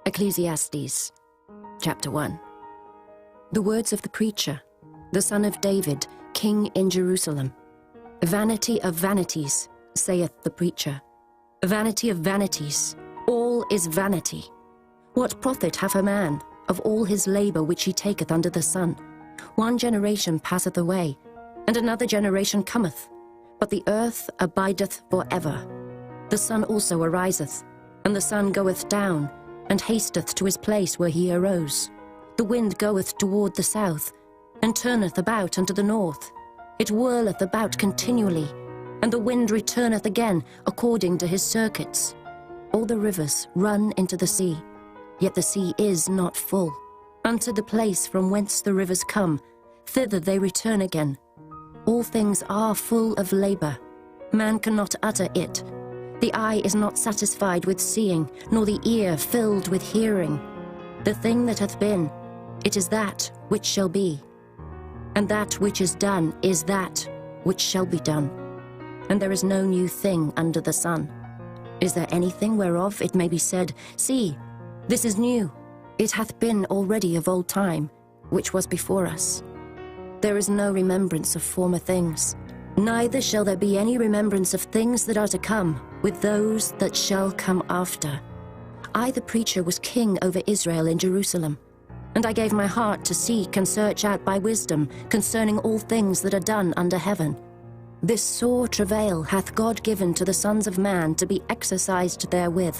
Ecclesiastes, chapter 1. The words of the preacher, the son of David, king in Jerusalem. Vanity of vanities, saith the preacher. Vanity of vanities, all is vanity. What profit hath a man of all his labor which he taketh under the sun? One generation passeth away, and another generation cometh, but the earth abideth for ever. The sun also ariseth, and the sun goeth down, and hasteth to his place where he arose. The wind goeth toward the south, and turneth about unto the north. It whirleth about continually, and the wind returneth again according to his circuits. All the rivers run into the sea, yet the sea is not full. Unto the place from whence the rivers come, thither they return again. All things are full of labor. Man cannot utter it. The eye is not satisfied with seeing, nor the ear filled with hearing. The thing that hath been, it is that which shall be. And that which is done is that which shall be done. And there is no new thing under the sun. Is there anything whereof it may be said, See, this is new? It hath been already of old time, which was before us. There is no remembrance of former things, neither shall there be any remembrance of things that are to come with those that shall come after. I, the preacher, was king over Israel in Jerusalem, and I gave my heart to seek and search out by wisdom concerning all things that are done under heaven. This sore travail hath God given to the sons of man to be exercised therewith.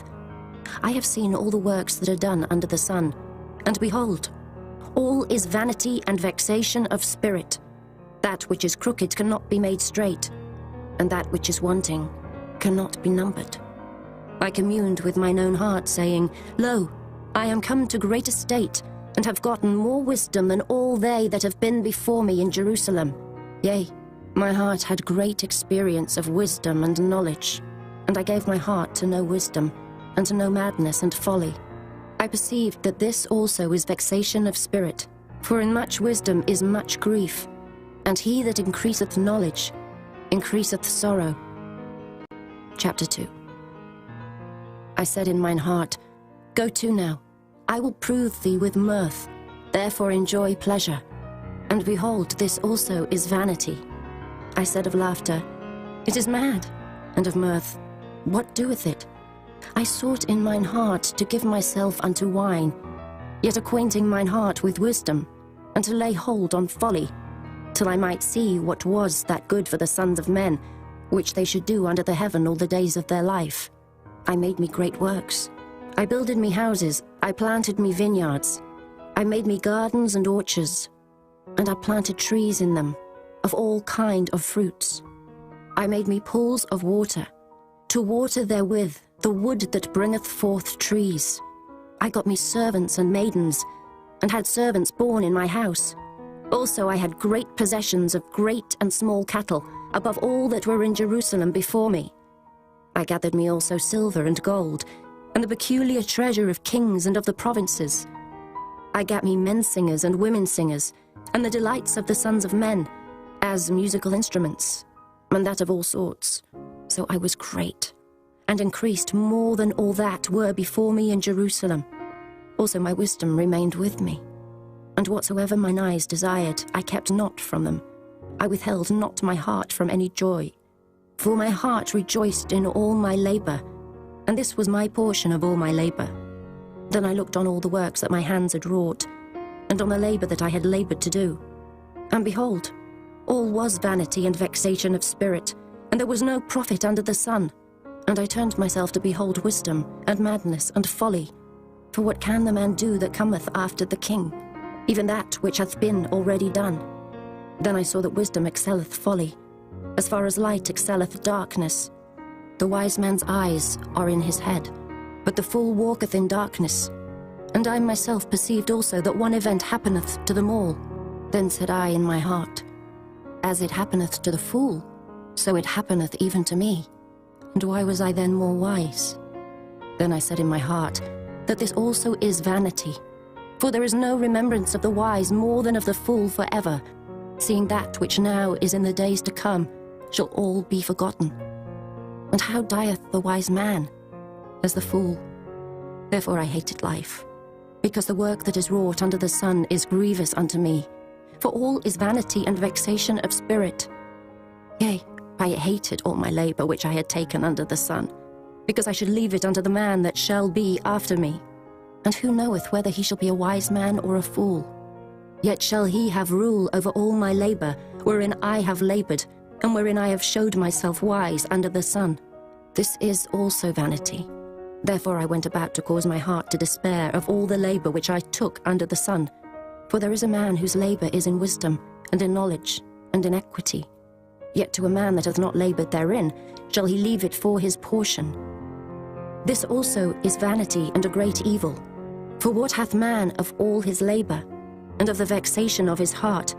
I have seen all the works that are done under the sun, and behold, all is vanity and vexation of spirit. That which is crooked cannot be made straight, and that which is wanting cannot be numbered. I communed with mine own heart, saying, Lo, I am come to great estate, and have gotten more wisdom than all they that have been before me in Jerusalem. Yea, my heart had great experience of wisdom and knowledge, and I gave my heart to know wisdom, and to know madness and folly. I perceived that this also is vexation of spirit, for in much wisdom is much grief, and he that increaseth knowledge increaseth sorrow. Chapter 2. I said in mine heart, Go to now, I will prove thee with mirth, therefore enjoy pleasure. And behold, this also is vanity. I said of laughter, It is mad, and of mirth, what doeth it? I sought in mine heart to give myself unto wine, yet acquainting mine heart with wisdom, and to lay hold on folly, till I might see what was that good for the sons of men, which they should do under the heaven all the days of their life. I made me great works. I builded me houses, I planted me vineyards. I made me gardens and orchards, and I planted trees in them, of all kind of fruits. I made me pools of water, to water therewith the wood that bringeth forth trees. I got me servants and maidens, and had servants born in my house. Also I had great possessions of great and small cattle, above all that were in Jerusalem before me. I gathered me also silver and gold, and the peculiar treasure of kings and of the provinces. I gat me men singers and women singers, and the delights of the sons of men, as musical instruments, and that of all sorts. So I was great, and increased more than all that were before me in Jerusalem. Also my wisdom remained with me, and whatsoever mine eyes desired, I kept not from them. I withheld not my heart from any joy, for my heart rejoiced in all my labor, and this was my portion of all my labor. Then I looked on all the works that my hands had wrought, and on the labor that I had labored to do. And behold, all was vanity and vexation of spirit, and there was no profit under the sun. And I turned myself to behold wisdom, and madness, and folly. For what can the man do that cometh after the king? Even that which hath been already done. Then I saw that wisdom excelleth folly, as far as light excelleth darkness. The wise man's eyes are in his head, but the fool walketh in darkness. And I myself perceived also that one event happeneth to them all. Then said I in my heart, As it happeneth to the fool, so it happeneth even to me. And why was I then more wise? Then I said in my heart, that this also is vanity. For there is no remembrance of the wise more than of the fool forever, seeing that which now is in the days to come shall all be forgotten. And how dieth the wise man? As the fool. Therefore I hated life, because the work that is wrought under the sun is grievous unto me. For all is vanity and vexation of spirit. Yea, I hated all my labor which I had taken under the sun, because I should leave it unto the man that shall be after me. And who knoweth whether he shall be a wise man or a fool? Yet shall he have rule over all my labor, wherein I have labored, and wherein I have showed myself wise under the sun. This is also vanity. Therefore I went about to cause my heart to despair of all the labor which I took under the sun. For there is a man whose labor is in wisdom, and in knowledge, and in equity. Yet to a man that hath not labored therein shall he leave it for his portion. This also is vanity and a great evil. For what hath man of all his labor, and of the vexation of his heart,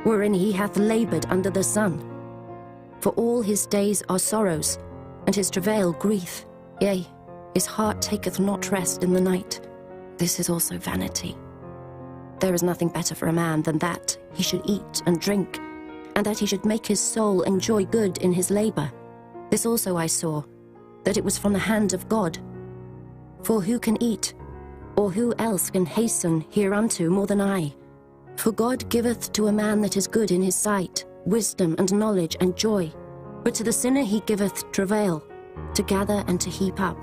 wherein he hath labored under the sun? For all his days are sorrows, and his travail grief. Yea, his heart taketh not rest in the night. This is also vanity. There is nothing better for a man than that he should eat and drink, and that he should make his soul enjoy good in his labor. This also I saw, that it was from the hand of God. For who can eat, or who else can hasten hereunto more than I? For God giveth to a man that is good in his sight wisdom and knowledge and joy. But to the sinner he giveth travail, to gather and to heap up,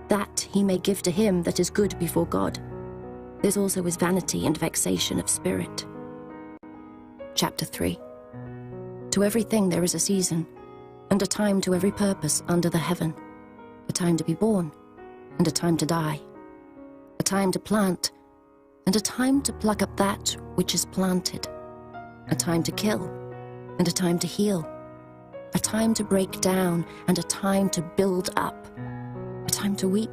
that he may give to him that is good before God. This also is vanity and vexation of spirit. Chapter 3. To everything there is a season, and a time to every purpose under the heaven, a time to be born, and a time to die, a time to plant, and a time to pluck up that which is planted, a time to kill, and a time to heal, a time to break down, and a time to build up, a time to weep,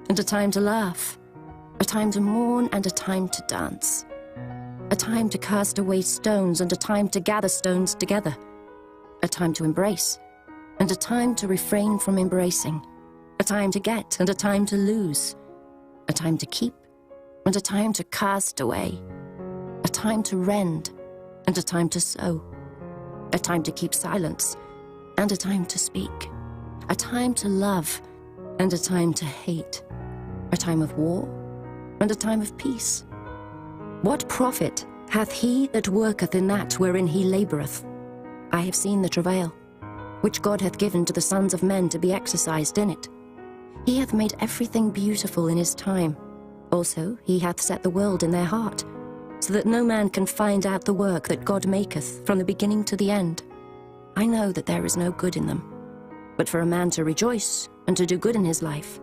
and a time to laugh, a time to mourn, and a time to dance, a time to cast away stones, and a time to gather stones together, a time to embrace, and a time to refrain from embracing, a time to get, and a time to lose, a time to keep, and a time to cast away, a time to rend, and a time to sow, a time to keep silence, and a time to speak, a time to love, and a time to hate, a time of war, and a time of peace. What profit hath he that worketh in that wherein he laboureth? I have seen the travail, which God hath given to the sons of men to be exercised in it. He hath made everything beautiful in his time. Also he hath set the world in their heart, so that no man can find out the work that God maketh from the beginning to the end. I know that there is no good in them, but for a man to rejoice and to do good in his life,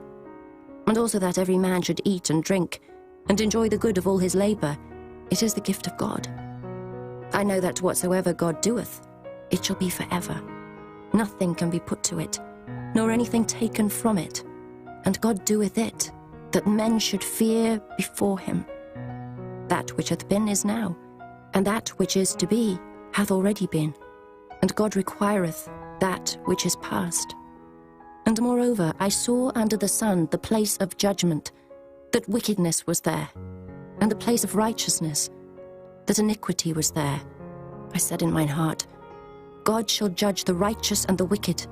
and also that every man should eat and drink, and enjoy the good of all his labor, it is the gift of God. I know that whatsoever God doeth, it shall be forever. Nothing can be put to it, nor anything taken from it. And God doeth it, that men should fear before him. That which hath been is now, and that which is to be hath already been. And God requireth that which is past. And moreover, I saw under the sun the place of judgment, that wickedness was there, and the place of righteousness, that iniquity was there. I said in mine heart, God shall judge the righteous and the wicked,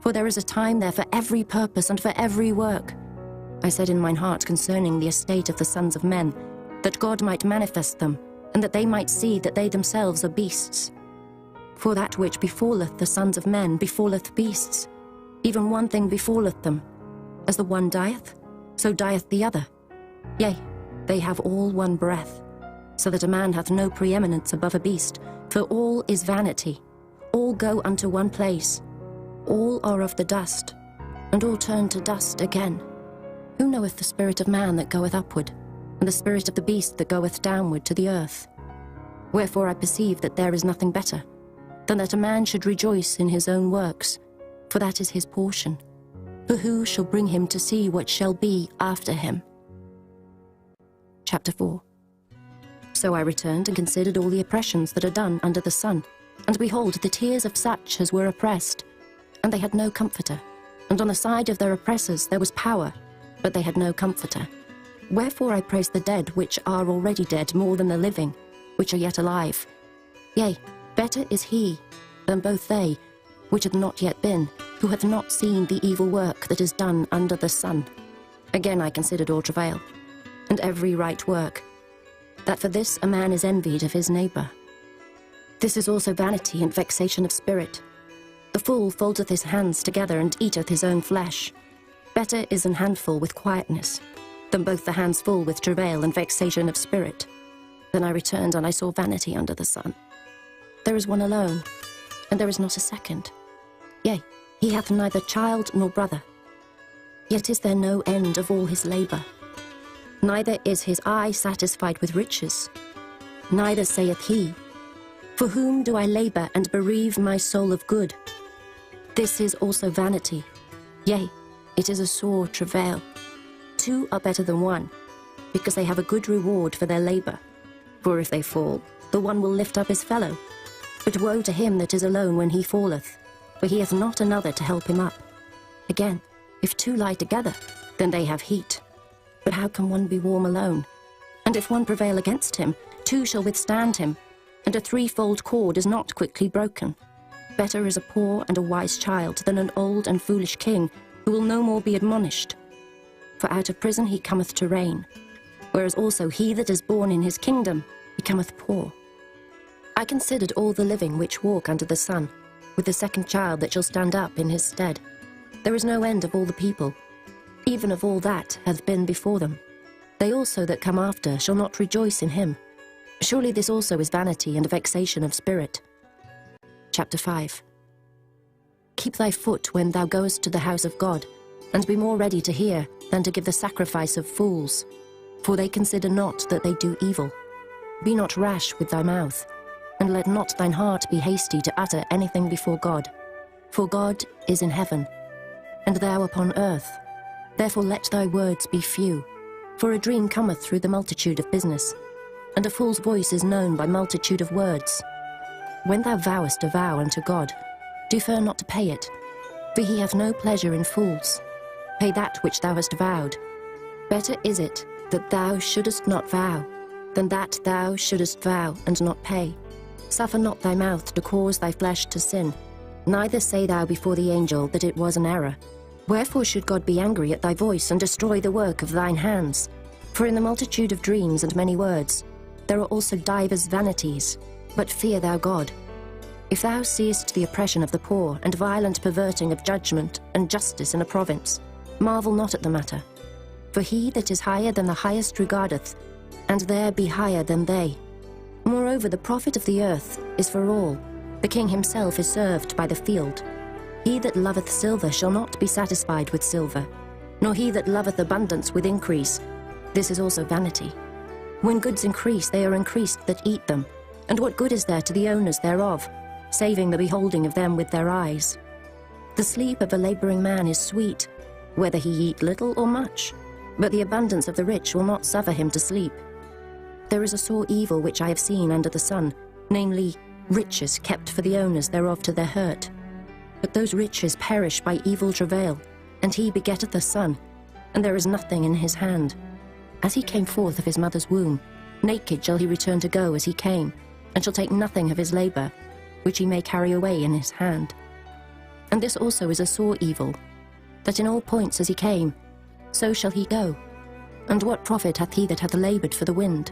for there is a time there for every purpose and for every work. I said in mine heart concerning the estate of the sons of men, that God might manifest them, and that they might see that they themselves are beasts. For that which befalleth the sons of men befalleth beasts. Even one thing befalleth them. As the one dieth, so dieth the other. Yea, they have all one breath, so that a man hath no preeminence above a beast, for all is vanity. All go unto one place. All are of the dust, and all turn to dust again. Who knoweth the spirit of man that goeth upward, and the spirit of the beast that goeth downward to the earth? Wherefore I perceive that there is nothing better, than that a man should rejoice in his own works, for that is his portion. For who shall bring him to see what shall be after him? Chapter 4. So I returned and considered all the oppressions that are done under the sun, and behold, the tears of such as were oppressed, and they had no comforter. And on the side of their oppressors there was power, but they had no comforter. Wherefore I praise the dead which are already dead more than the living, which are yet alive. Yea, better is he than both they, which had not yet been, who hath not seen the evil work that is done under the sun. Again I considered all travail, and every right work, that for this a man is envied of his neighbour. This is also vanity and vexation of spirit. The fool foldeth his hands together and eateth his own flesh. Better is an handful with quietness, than both the hands full with travail and vexation of spirit. Then I returned, and I saw vanity under the sun. There is one alone, and there is not a second. Yea, he hath neither child nor brother. Yet is there no end of all his labour. Neither is his eye satisfied with riches. Neither saith he, For whom do I labour and bereave my soul of good? This is also vanity. Yea, it is a sore travail. Two are better than one, because they have a good reward for their labour. For if they fall, the one will lift up his fellow. But woe to him that is alone when he falleth, for he hath not another to help him up. Again, if two lie together, then they have heat. But how can one be warm alone? And if one prevail against him, two shall withstand him, and a threefold cord is not quickly broken. Better is a poor and a wise child than an old and foolish king, who will no more be admonished. For out of prison he cometh to reign, whereas also he that is born in his kingdom becometh poor. I considered all the living which walk under the sun, with the second child that shall stand up in his stead. There is no end of all the people, even of all that hath been before them. They also that come after shall not rejoice in him. Surely this also is vanity and a vexation of spirit. Chapter 5. Keep thy foot when thou goest to the house of God, and be more ready to hear than to give the sacrifice of fools. For they consider not that they do evil. Be not rash with thy mouth, and let not thine heart be hasty to utter anything before God. For God is in heaven, and thou upon earth. Therefore let thy words be few. For a dream cometh through the multitude of business, and a fool's voice is known by multitude of words. When thou vowest a vow unto God, defer not to pay it, for he hath no pleasure in fools. Pay that which thou hast vowed. Better is it that thou shouldest not vow, than that thou shouldest vow and not pay. Suffer not thy mouth to cause thy flesh to sin, neither say thou before the angel that it was an error. Wherefore should God be angry at thy voice and destroy the work of thine hands? For in the multitude of dreams and many words there are also divers vanities. But fear thou God. If thou seest the oppression of the poor, and violent perverting of judgment and justice in a province, marvel not at the matter. For he that is higher than the highest regardeth, and there be higher than they. Moreover, the profit of the earth is for all. The king himself is served by the field. He that loveth silver shall not be satisfied with silver, nor he that loveth abundance with increase. This is also vanity. When goods increase, they are increased that eat them. And what good is there to the owners thereof, saving the beholding of them with their eyes? The sleep of a labouring man is sweet, whether he eat little or much, but the abundance of the rich will not suffer him to sleep. There is a sore evil which I have seen under the sun, namely, riches kept for the owners thereof to their hurt. But those riches perish by evil travail, and he begetteth a son, and there is nothing in his hand. As he came forth of his mother's womb, naked shall he return to go as he came, and shall take nothing of his labour, which he may carry away in his hand. And this also is a sore evil, that in all points as he came, so shall he go. And what profit hath he that hath laboured for the wind?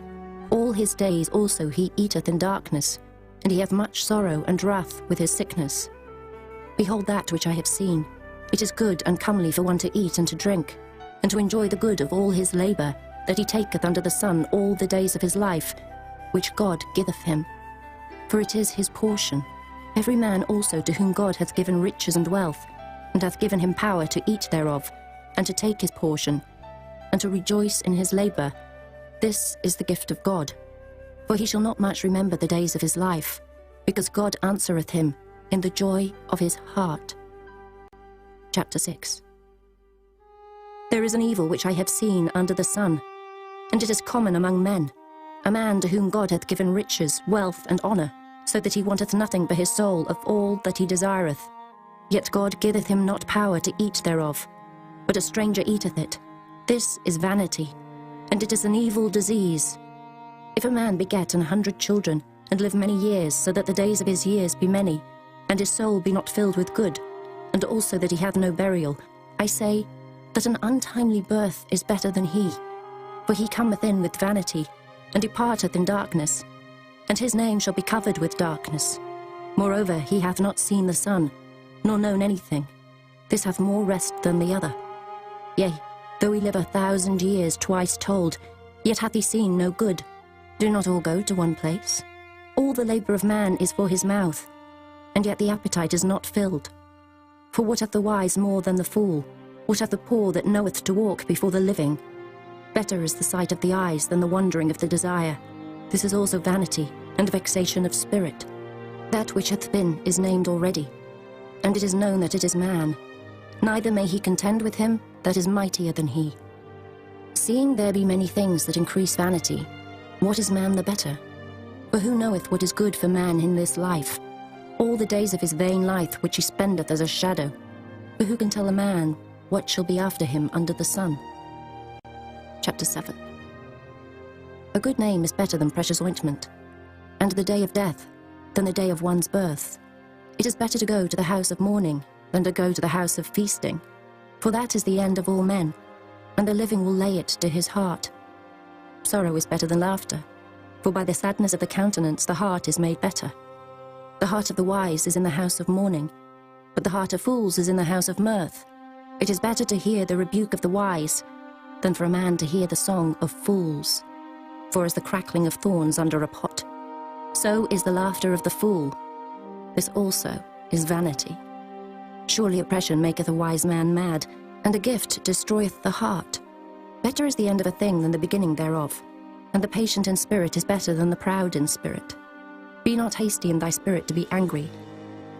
All his days also he eateth in darkness, and he hath much sorrow and wrath with his sickness. Behold that which I have seen. It is good and comely for one to eat and to drink, and to enjoy the good of all his labour, that he taketh under the sun all the days of his life, which God giveth him. For it is his portion. Every man also to whom God hath given riches and wealth, and hath given him power to eat thereof, and to take his portion, and to rejoice in his labour, this is the gift of God. For he shall not much remember the days of his life, because God answereth him in the joy of his heart. Chapter 6. There is an evil which I have seen under the sun, and it is common among men, a man to whom God hath given riches, wealth, and honour, so that he wanteth nothing for his soul of all that he desireth. Yet God giveth him not power to eat thereof, but a stranger eateth it. This is vanity, and it is an evil disease. If a man beget 100 children, and live many years, so that the days of his years be many, and his soul be not filled with good, and also that he have no burial, I say, that an untimely birth is better than he. For he cometh in with vanity, and departeth in darkness, and his name shall be covered with darkness. Moreover, he hath not seen the sun, nor known anything. This hath more rest than the other. Yea, though he live 1,000 years twice told, yet hath he seen no good. Do not all go to one place? All the labour of man is for his mouth, and yet the appetite is not filled. For what hath the wise more than the fool? What hath the poor that knoweth to walk before the living? Better is the sight of the eyes than the wandering of the desire. This is also vanity, and vexation of spirit. That which hath been is named already, and it is known that it is man. Neither may he contend with him that is mightier than he. Seeing there be many things that increase vanity, what is man the better? For who knoweth what is good for man in this life? All the days of his vain life which he spendeth as a shadow. For who can tell a man what shall be after him under the sun? Chapter 7. A good name is better than precious ointment, and the day of death than the day of one's birth. It is better to go to the house of mourning than to go to the house of feasting, for that is the end of all men, and the living will lay it to his heart. Sorrow is better than laughter, for by the sadness of the countenance the heart is made better. The heart of the wise is in the house of mourning, but the heart of fools is in the house of mirth. It is better to hear the rebuke of the wise than for a man to hear the song of fools. For as the crackling of thorns under a pot, so is the laughter of the fool. This also is vanity. Surely oppression maketh a wise man mad, and a gift destroyeth the heart. Better is the end of a thing than the beginning thereof, and the patient in spirit is better than the proud in spirit. Be not hasty in thy spirit to be angry,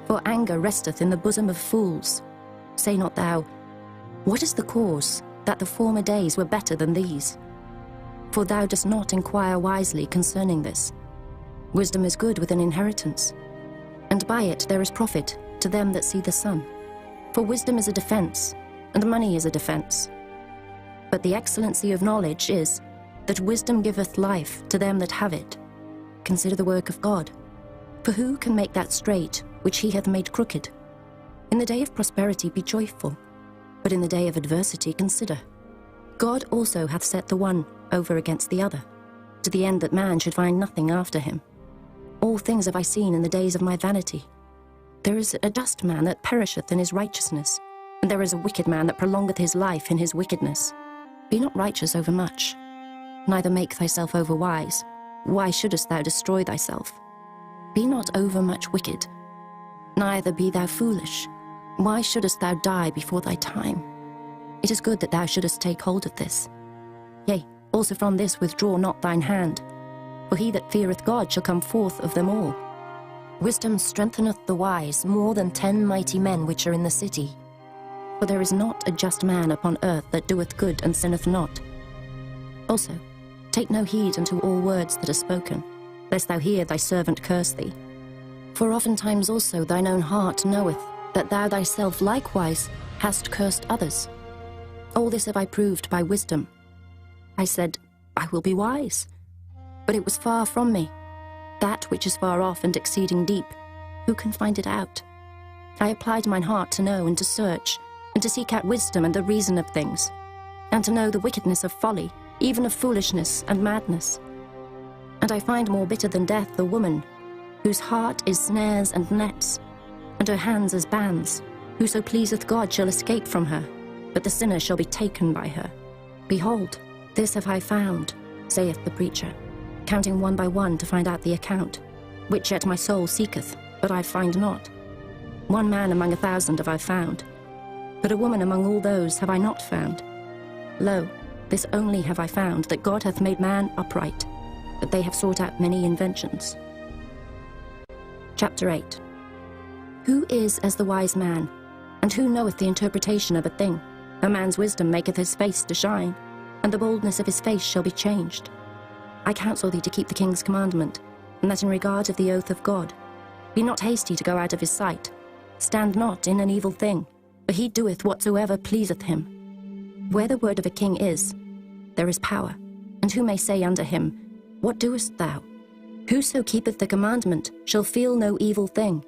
for anger resteth in the bosom of fools. Say not thou, what is the cause that the former days were better than these? For thou dost not inquire wisely concerning this. Wisdom is good with an inheritance, and by it there is profit to them that see the sun. For wisdom is a defence, and money is a defence. But the excellency of knowledge is, that wisdom giveth life to them that have it. Consider the work of God. For who can make that straight which he hath made crooked? In the day of prosperity be joyful, but in the day of adversity consider. God also hath set the one over against the other, to the end that man should find nothing after him. All things have I seen in the days of my vanity. There is a just man that perisheth in his righteousness, and there is a wicked man that prolongeth his life in his wickedness. Be not righteous over much, neither make thyself over wise. Why shouldest thou destroy thyself? Be not over much wicked, neither be thou foolish. Why shouldest thou die before thy time? It is good that thou shouldest take hold of this. Yea, also from this withdraw not thine hand, for he that feareth God shall come forth of them all. Wisdom strengtheneth the wise more than 10 mighty men which are in the city. For there is not a just man upon earth that doeth good and sinneth not. Also, take no heed unto all words that are spoken, lest thou hear thy servant curse thee. For oftentimes also thine own heart knoweth that thou thyself likewise hast cursed others. All this have I proved by wisdom. I said, I will be wise. But it was far from me. That which is far off and exceeding deep, who can find it out? I applied mine heart to know and to search, and to seek out wisdom and the reason of things, and to know the wickedness of folly, even of foolishness and madness. And I find more bitter than death the woman, whose heart is snares and nets, and her hands as bands. Whoso pleaseth God shall escape from her, but the sinner shall be taken by her. Behold, this have I found, saith the preacher, counting one by one to find out the account, which yet my soul seeketh, but I find not. One man among 1,000 have I found, but a woman among all those have I not found. Lo, this only have I found, that God hath made man upright, but they have sought out many inventions. Chapter 8. Who is as the wise man, and who knoweth the interpretation of a thing? A man's wisdom maketh his face to shine, and the boldness of his face shall be changed. I counsel thee to keep the king's commandment, and that in regard of the oath of God. Be not hasty to go out of his sight. Stand not in an evil thing, for he doeth whatsoever pleaseth him. Where the word of a king is, there is power. And who may say unto him, What doest thou? Whoso keepeth the commandment shall feel no evil thing,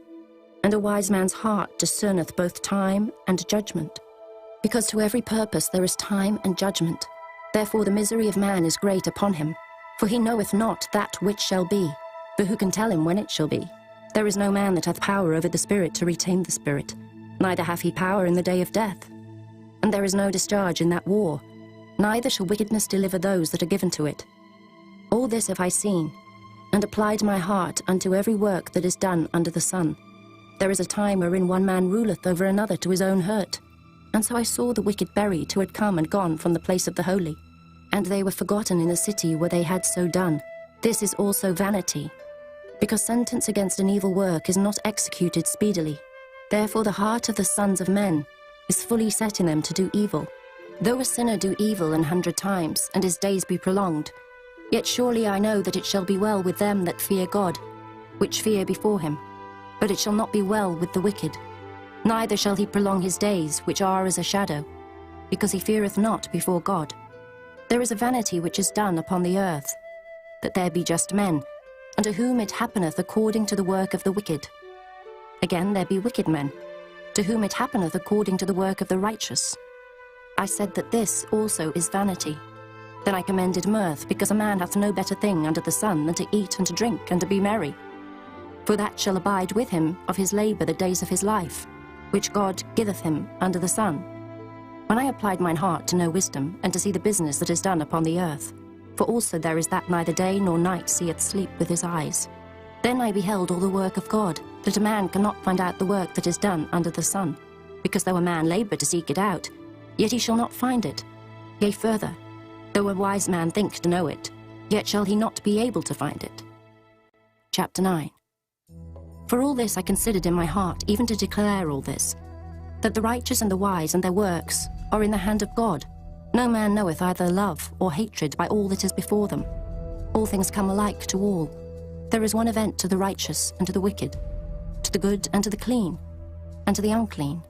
and a wise man's heart discerneth both time and judgment. Because to every purpose there is time and judgment. Therefore the misery of man is great upon him, for he knoweth not that which shall be, for who can tell him when it shall be? There is no man that hath power over the spirit to retain the spirit, neither hath he power in the day of death. And there is no discharge in that war, neither shall wickedness deliver those that are given to it. All this have I seen, and applied my heart unto every work that is done under the sun. There is a time wherein one man ruleth over another to his own hurt. And so I saw the wicked buried who had come and gone from the place of the holy, and they were forgotten in the city where they had so done. This is also vanity, because sentence against an evil work is not executed speedily. Therefore the heart of the sons of men is fully set in them to do evil. Though a sinner do evil 100 times, and his days be prolonged, yet surely I know that it shall be well with them that fear God, which fear before him. But it shall not be well with the wicked, neither shall he prolong his days, which are as a shadow, because he feareth not before God. There is a vanity which is done upon the earth, that there be just men, unto whom it happeneth according to the work of the wicked. Again there be wicked men, to whom it happeneth according to the work of the righteous. I said that this also is vanity. Then I commended mirth, because a man hath no better thing under the sun than to eat and to drink and to be merry. For that shall abide with him of his labour the days of his life, which God giveth him under the sun. When I applied mine heart to know wisdom, and to see the business that is done upon the earth, for also there is that neither day nor night seeth sleep with his eyes, then I beheld all the work of God, that a man cannot find out the work that is done under the sun, because though a man labour to seek it out, yet he shall not find it. Yea, further, though a wise man think to know it, yet shall he not be able to find it. Chapter 9. For all this I considered in my heart, even to declare all this, that the righteous and the wise and their works are in the hand of God. No man knoweth either love or hatred by all that is before them. All things come alike to all. There is one event to the righteous and to the wicked, to the good and to the clean, and to the unclean,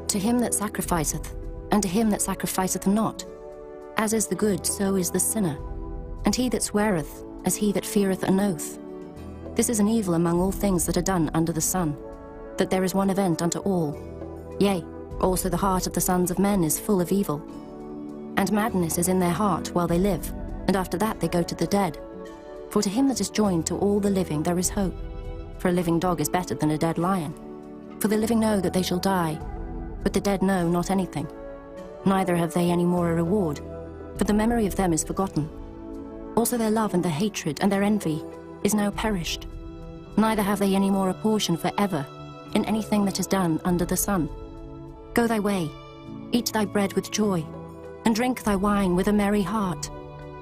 to him that sacrificeth, and to him that sacrificeth not. As is the good, so is the sinner, and he that sweareth, as he that feareth an oath. This is an evil among all things that are done under the sun, that there is one event unto all. Yea, also the heart of the sons of men is full of evil. And madness is in their heart while they live, and after that they go to the dead. For to him that is joined to all the living there is hope. For a living dog is better than a dead lion. For the living know that they shall die, but the dead know not anything. Neither have they any more a reward, for the memory of them is forgotten. Also their love and their hatred and their envy is now perished. Neither have they any more a portion for ever in anything that is done under the sun. Go thy way, eat thy bread with joy, and drink thy wine with a merry heart,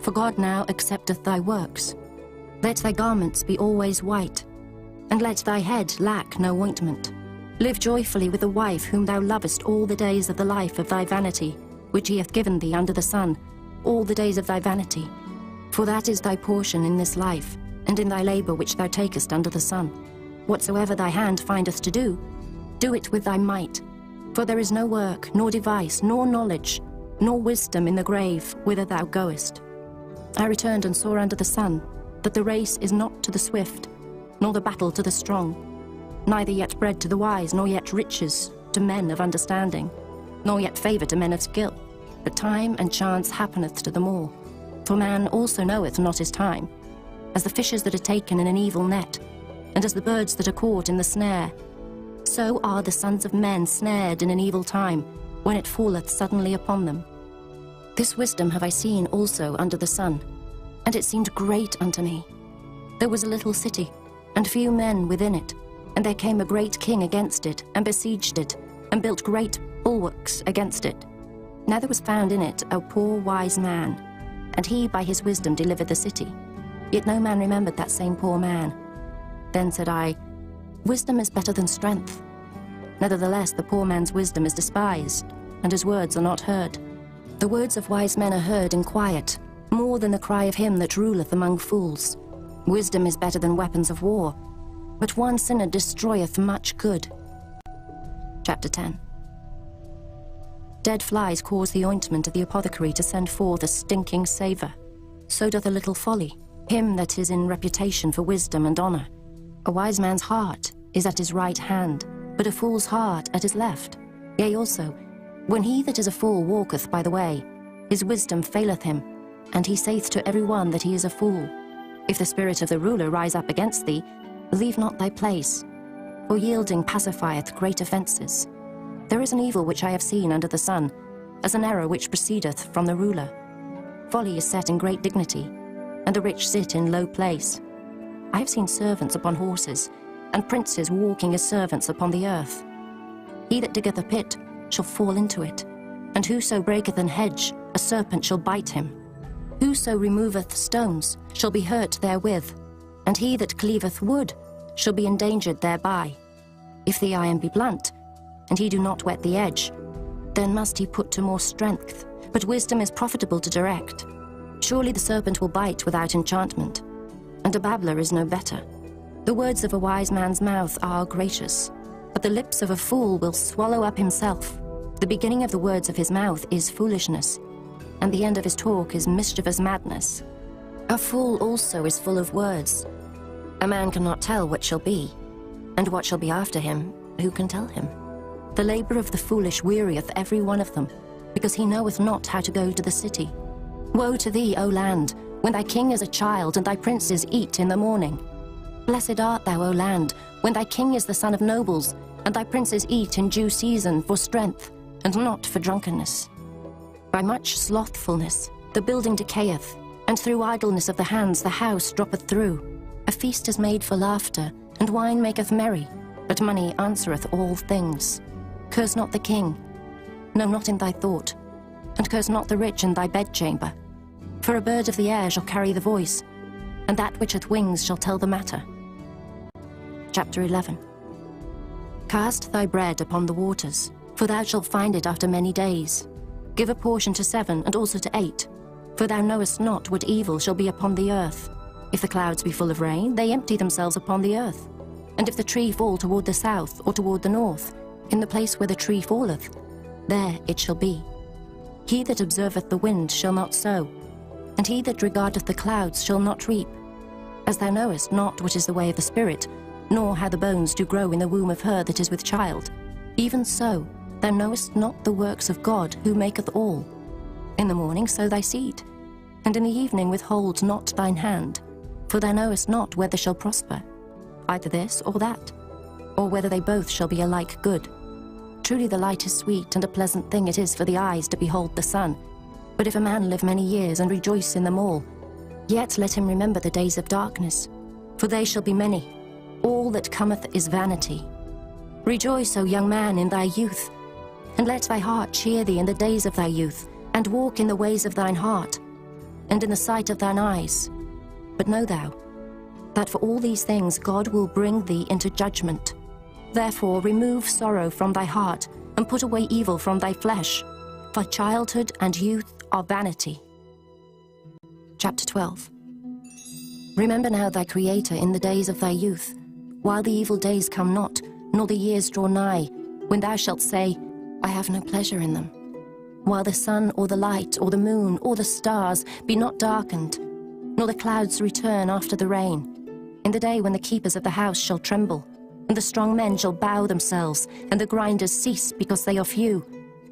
for God now accepteth thy works. Let thy garments be always white, and let thy head lack no ointment. Live joyfully with the wife whom thou lovest all the days of the life of thy vanity, which he hath given thee under the sun, all the days of thy vanity. For that is thy portion in this life, and in thy labour which thou takest under the sun. Whatsoever thy hand findeth to do, do it with thy might. For there is no work, nor device, nor knowledge, nor wisdom in the grave whither thou goest. I returned and saw under the sun that the race is not to the swift, nor the battle to the strong, neither yet bread to the wise, nor yet riches to men of understanding, nor yet favour to men of skill, but time and chance happeneth to them all. For man also knoweth not his time, as the fishes that are taken in an evil net, and as the birds that are caught in the snare. So are the sons of men snared in an evil time, when it falleth suddenly upon them. This wisdom have I seen also under the sun, and it seemed great unto me. There was a little city, and few men within it, and there came a great king against it, and besieged it, and built great bulwarks against it. Now there was found in it a poor wise man, and he by his wisdom delivered the city. Yet no man remembered that same poor man. Then said I, Wisdom is better than strength. Nevertheless the poor man's wisdom is despised, and his words are not heard. The words of wise men are heard in quiet, more than the cry of him that ruleth among fools. Wisdom is better than weapons of war, but one sinner destroyeth much good. Chapter 10. Dead flies cause the ointment of the apothecary to send forth a stinking savour. So doth a little folly him that is in reputation for wisdom and honour. A wise man's heart is at his right hand, but a fool's heart at his left. Yea, also, When he that is a fool walketh by the way, his wisdom faileth him, and he saith to every one that he is a fool. If the spirit of the ruler rise up against thee, leave not thy place, for yielding pacifieth great offences. There is an evil which I have seen under the sun, as an error which proceedeth from the ruler. Folly is set in great dignity, and the rich sit in low place. I have seen servants upon horses, and princes walking as servants upon the earth. He that diggeth a pit shall fall into it, and whoso breaketh an hedge, a serpent shall bite him. Whoso removeth stones shall be hurt therewith, and he that cleaveth wood shall be endangered thereby. If the iron be blunt, and he do not whet the edge, then must he put to more strength, but wisdom is profitable to direct. Surely the serpent will bite without enchantment, and a babbler is no better. The words of a wise man's mouth are gracious, but the lips of a fool will swallow up himself. The beginning of the words of his mouth is foolishness, and the end of his talk is mischievous madness. A fool also is full of words. A man cannot tell what shall be, and what shall be after him, who can tell him? The labor of the foolish wearieth every one of them, because he knoweth not how to go to the city. Woe to thee, O land, when thy king is a child, and thy princes eat in the morning. Blessed art thou, O land, when thy king is the son of nobles, and thy princes eat in due season for strength, and not for drunkenness. By much slothfulness the building decayeth, and through idleness of the hands the house droppeth through. A feast is made for laughter, and wine maketh merry, but money answereth all things. Curse not the king, no, not in thy thought, and curse not the rich in thy bedchamber. For a bird of the air shall carry the voice, and that which hath wings shall tell the matter. Chapter 11. Cast thy bread upon the waters, for thou shalt find it after many days. Give a portion to 7, and also to 8, for thou knowest not what evil shall be upon the earth. If the clouds be full of rain, they empty themselves upon the earth. And if the tree fall toward the south or toward the north, in the place where the tree falleth, there it shall be. He that observeth the wind shall not sow, and he that regardeth the clouds shall not reap. As thou knowest not what is the way of the Spirit, nor how the bones do grow in the womb of her that is with child, even so thou knowest not the works of God who maketh all. In the morning sow thy seed, and in the evening withhold not thine hand, for thou knowest not whether shall prosper, either this or that, or whether they both shall be alike good. Truly the light is sweet, and a pleasant thing it is for the eyes to behold the sun. But if a man live many years, and rejoice in them all, yet let him remember the days of darkness, for they shall be many. All that cometh is vanity. Rejoice, O young man, in thy youth, and let thy heart cheer thee in the days of thy youth, and walk in the ways of thine heart, and in the sight of thine eyes. But know thou, that for all these things God will bring thee into judgment. Therefore remove sorrow from thy heart, and put away evil from thy flesh, for childhood and youth are vanity. Chapter 12. Remember now thy Creator in the days of thy youth, while the evil days come not, nor the years draw nigh, when thou shalt say, I have no pleasure in them. While the sun or the light or the moon or the stars be not darkened, nor the clouds return after the rain, in the day when the keepers of the house shall tremble, and the strong men shall bow themselves, and the grinders cease because they are few,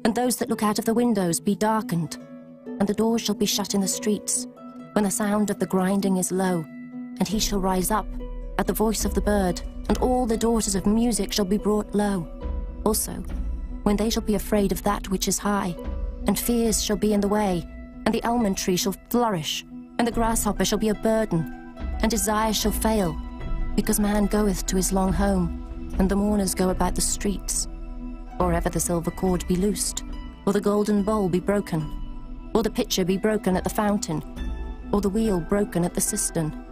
and those that look out of the windows be darkened, and the doors shall be shut in the streets, when the sound of the grinding is low, and he shall rise up at the voice of the bird, and all the daughters of music shall be brought low. Also, when they shall be afraid of that which is high, and fears shall be in the way, and the almond tree shall flourish, and the grasshopper shall be a burden, and desire shall fail, because man goeth to his long home, and the mourners go about the streets. Or ever the silver cord be loosed, or the golden bowl be broken, or the pitcher be broken at the fountain, or the wheel broken at the cistern,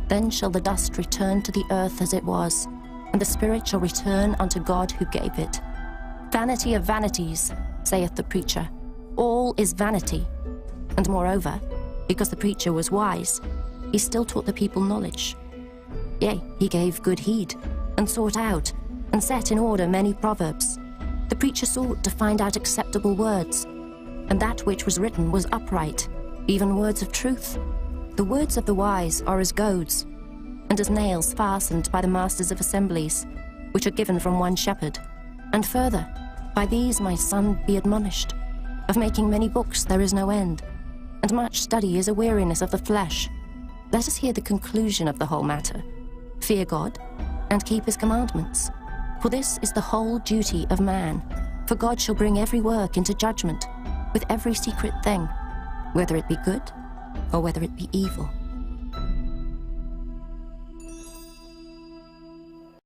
then shall the dust return to the earth as it was, and the spirit shall return unto God who gave it. Vanity of vanities, saith the preacher, all is vanity. And moreover, because the preacher was wise, he still taught the people knowledge. Yea, he gave good heed, and sought out, and set in order many proverbs. The preacher sought to find out acceptable words, and that which was written was upright, even words of truth. The words of the wise are as goads, and as nails fastened by the masters of assemblies, which are given from one shepherd. And further, By these, my son, be admonished. Of making many books there is no end, and much study is a weariness of the flesh. Let us hear the conclusion of the whole matter. Fear God, and keep his commandments. For this is the whole duty of man. For God shall bring every work into judgment, with every secret thing, whether it be good or whether it be evil.